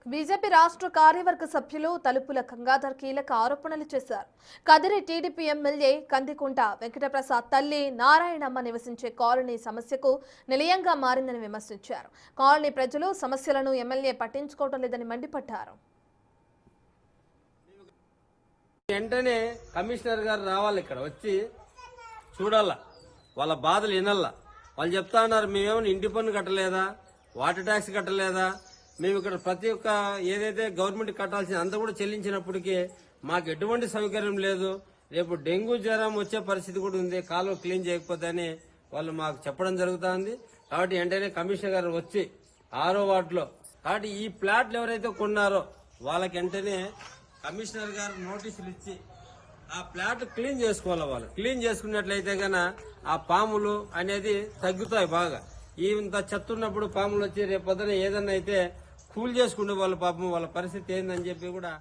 BJP రాష్ట్ర కార్యవర్గ సభ్యులు తలుపుల గంగాధర్ కీలక ఆరోపణలు చేశారు. కదిరి టీడీపీ ఎమ్మెల్యే కందికుంట వెంకటప్రసాద్ తల్లి నారాయణమ్మ నివసించే కాలనీ సమస్యకు నిలయంగా మారిందని విమర్శించారు. కాలనీ ప్రజలు సమస్యలను ఎమ్మెల్యే పట్టించుకోవడం లేదని మండిపడ్డారు. వెంటనే కమిషనర్ గారు రావాలి, ఇక్కడ వచ్చి చూడాల, వాళ్ళ బాధలు వినాల. వాళ్ళు చెప్తా ఉన్నారు, మేమేమైనా ఇంటి పన్ను కట్టలేదా, వాటర్ ట్యాక్స్ కట్టలేదా, మేము ఇక్కడ ప్రతి ఒక్క ఏదైతే గవర్నమెంట్ కట్టాల్సింది అంతా కూడా చెల్లించినప్పటికీ మాకు ఎటువంటి సౌకర్యం లేదు, రేపు డెంగ్యూ జ్వరం వచ్చే పరిస్థితి కూడా ఉంది, కాలువ క్లీన్ చేయకపోతే అని వాళ్ళు మాకు చెప్పడం జరుగుతుంది. కాబట్టి వెంటనే కమిషనర్ గారు వచ్చి 6వ వార్డులో కాబట్టి ఈ ప్లాట్లు ఎవరైతే కొన్నారో వాళ్ళకి వెంటనే కమిషనర్ గారు నోటీసులు ఇచ్చి ఆ ప్లాట్ క్లీన్ చేసుకోవాలి. వాళ్ళు క్లీన్ చేసుకున్నట్లయితే గన ఆ పాములు అనేది తగ్గుతాయి బాగా. ఇంత చెత్త ఉన్నప్పుడు పాములు వచ్చి రేపు పొద్దున ఏదన్నా అయితే కూల్ చేసుకుంటే వాళ్ళ పాపం వాళ్ళ పరిస్థితి ఏందని చెప్పి కూడా